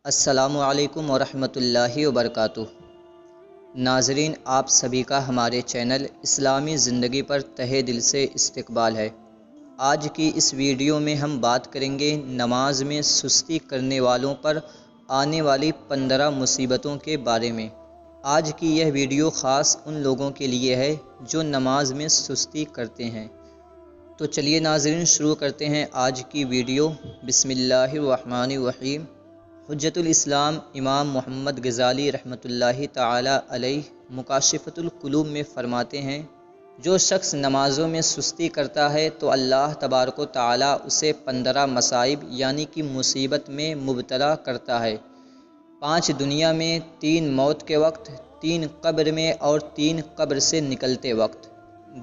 السلام علیکم ورحمۃ اللہ وبرکاتہ۔ ناظرین، آپ سبھی کا ہمارے چینل اسلامی زندگی پر تہہ دل سے استقبال ہے۔ آج کی اس ویڈیو میں ہم بات کریں گے نماز میں سستی کرنے والوں پر آنے والی 15 مصیبتوں کے بارے میں۔ آج کی یہ ویڈیو خاص ان لوگوں کے لیے ہے جو نماز میں سستی کرتے ہیں۔ تو چلیے ناظرین، شروع کرتے ہیں آج کی ویڈیو۔ بسم اللہ الرحمن الرحیم۔ حجت الاسلام امام محمد غزالی رحمتllahi تعالی علیہ مکاشفۃ القلوب میں فرماتے ہیں، جو شخص نمازوں میں سستی کرتا ہے تو اللہ تبارک و تعالی اسے 15 مصائب یعنی کہ مصیبت میں مبتلا کرتا ہے، 5 دنیا میں، 3 موت کے وقت، 3 قبر میں اور 3 قبر سے نکلتے وقت۔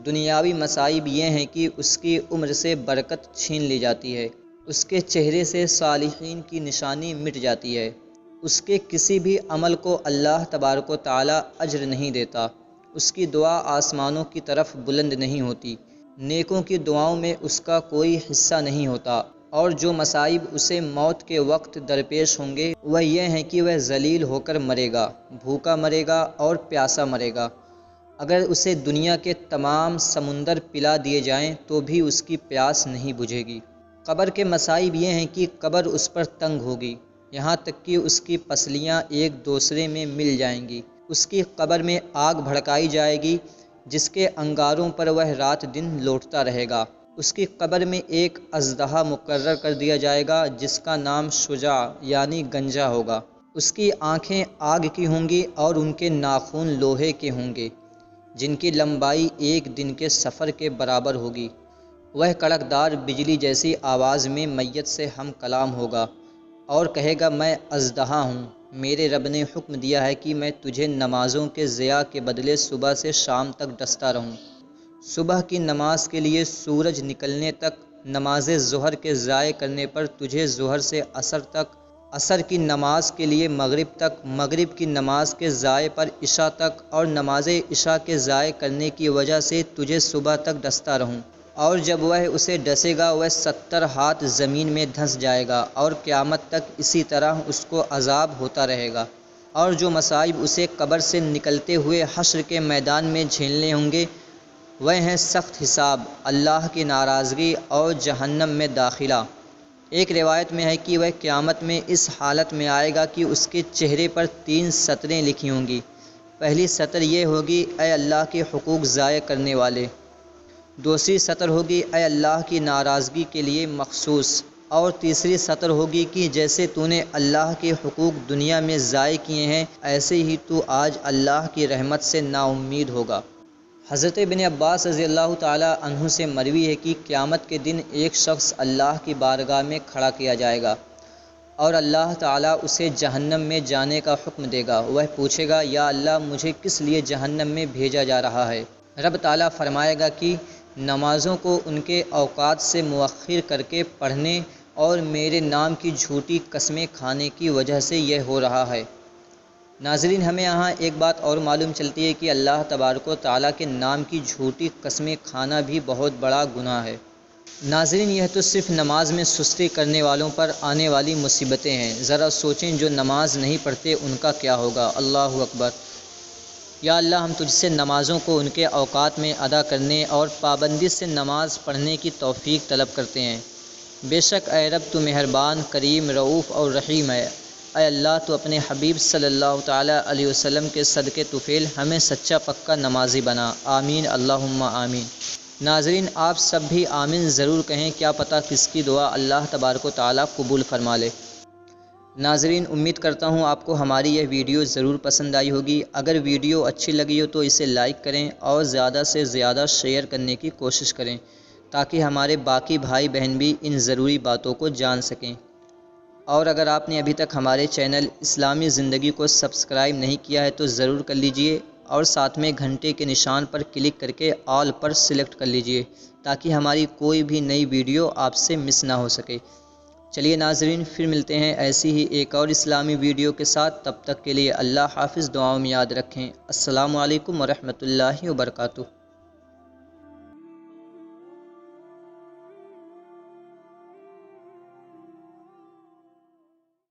دنیاوی مصائب یہ ہیں کہ اس کی عمر سے برکت چھین لی جاتی ہے، اس کے چہرے سے صالحین کی نشانی مٹ جاتی ہے، اس کے کسی بھی عمل کو اللہ تبارک و تعالی اجر نہیں دیتا، اس کی دعا آسمانوں کی طرف بلند نہیں ہوتی، نیکوں کی دعاؤں میں اس کا کوئی حصہ نہیں ہوتا، اور جو مصائب اسے موت کے وقت درپیش ہوں گے وہ یہ ہیں کہ وہ ذلیل ہو کر مرے گا، بھوکا مرے گا اور پیاسا مرے گا۔ اگر اسے دنیا کے تمام سمندر پلا دیے جائیں تو بھی اس کی پیاس نہیں بجھے گی۔ قبر کے مصائب یہ ہیں کہ قبر اس پر تنگ ہوگی، یہاں تک کہ اس کی پسلیاں ایک دوسرے میں مل جائیں گی۔ اس کی قبر میں آگ بھڑکائی جائے گی جس کے انگاروں پر وہ رات دن لوٹتا رہے گا۔ اس کی قبر میں ایک اژدہا مقرر کر دیا جائے گا جس کا نام شجاع یعنی گنجا ہوگا۔ اس کی آنکھیں آگ کی ہوں گی اور ان کے ناخن لوہے کے ہوں گے جن کی لمبائی 1 دن کے سفر کے برابر ہوگی۔ وہ کڑکدار بجلی جیسی آواز میں میت سے ہم کلام ہوگا اور کہے گا، میں اژدہا ہوں، میرے رب نے حکم دیا ہے کہ میں تجھے نمازوں کے ضیاع کے بدلے صبح سے شام تک ڈستا رہوں۔ صبح کی نماز کے لیے سورج نکلنے تک، نماز ظہر کے ضائع کرنے پر تجھے ظہر سے عصر تک، عصر کی نماز کے لیے مغرب تک، مغرب کی نماز کے ضائع پر عشاء تک، اور نماز عشاء کے ضائع کرنے کی وجہ سے تجھے صبح تک ڈستا رہوں۔ اور جب وہ اسے ڈسے گا وہ 70 ہاتھ زمین میں دھنس جائے گا اور قیامت تک اسی طرح اس کو عذاب ہوتا رہے گا۔ اور جو مصائب اسے قبر سے نکلتے ہوئے حشر کے میدان میں جھیلنے ہوں گے وہ ہیں سخت حساب، اللہ کی ناراضگی اور جہنم میں داخلہ۔ ایک روایت میں ہے کہ وہ قیامت میں اس حالت میں آئے گا کہ اس کے چہرے پر 3 سطریں لکھی ہوں گی۔ پہلی سطر یہ ہوگی، اے اللہ کے حقوق ضائع کرنے والے۔ دوسری سطر ہوگی، اے اللہ کی ناراضگی کے لیے مخصوص۔ اور تیسری سطر ہوگی کہ جیسے تو نے اللہ کے حقوق دنیا میں ضائع کیے ہیں ایسے ہی تو آج اللہ کی رحمت سے نا امید ہوگا۔ حضرت ابن عباس رضی اللہ تعالی عنہ سے مروی ہے کہ قیامت کے دن ایک شخص اللہ کی بارگاہ میں کھڑا کیا جائے گا اور اللہ تعالیٰ اسے جہنم میں جانے کا حکم دے گا۔ وہ پوچھے گا، یا اللہ، مجھے کس لیے جہنم میں بھیجا جا رہا ہے؟ رب تعالیٰ فرمائے گا کہ نمازوں کو ان کے اوقات سے مؤخر کر کے پڑھنے اور میرے نام کی جھوٹی قسمیں کھانے کی وجہ سے یہ ہو رہا ہے۔ ناظرین، ہمیں یہاں ایک بات اور معلوم چلتی ہے کہ اللہ تبارک و تعالیٰ کے نام کی جھوٹی قسمیں کھانا بھی بہت بڑا گناہ ہے۔ ناظرین، یہ تو صرف نماز میں سستی کرنے والوں پر آنے والی مصیبتیں ہیں، ذرا سوچیں جو نماز نہیں پڑھتے ان کا کیا ہوگا۔ اللہ اکبر۔ یا اللہ، ہم تجھ سے نمازوں کو ان کے اوقات میں ادا کرنے اور پابندی سے نماز پڑھنے کی توفیق طلب کرتے ہیں۔ بے شک اے رب، تو مہربان، کریم، رؤوف اور رحیم ہے۔ اے اللہ، تو اپنے حبیب صلی اللہ تعالیٰ علیہ وسلم کے صدقے طفیل ہمیں سچا پکا نمازی بنا۔ آمین، اللہم آمین۔ ناظرین، آپ سب بھی آمین ضرور کہیں، کیا پتہ کس کی دعا اللہ تبارک و تعالیٰ قبول فرما لے۔ ناظرین، امید کرتا ہوں آپ کو ہماری یہ ویڈیو ضرور پسند آئی ہوگی۔ اگر ویڈیو اچھی لگی ہو تو اسے لائک کریں اور زیادہ سے زیادہ شیئر کرنے کی کوشش کریں تاکہ ہمارے باقی بھائی بہن بھی ان ضروری باتوں کو جان سکیں۔ اور اگر آپ نے ابھی تک ہمارے چینل اسلامی زندگی کو سبسکرائب نہیں کیا ہے تو ضرور کر لیجئے اور ساتھ میں گھنٹے کے نشان پر کلک کر کے آل پر سلیکٹ کر لیجئے تاکہ ہماری کوئی بھی نئی ویڈیو آپ سے مس نہ ہو سکے۔ چلیے ناظرین، پھر ملتے ہیں ایسی ہی ایک اور اسلامی ویڈیو کے ساتھ، تب تک کے لیے اللہ حافظ، دعاؤں میں یاد رکھیں۔ السلام علیکم ورحمۃ اللہ وبرکاتہ۔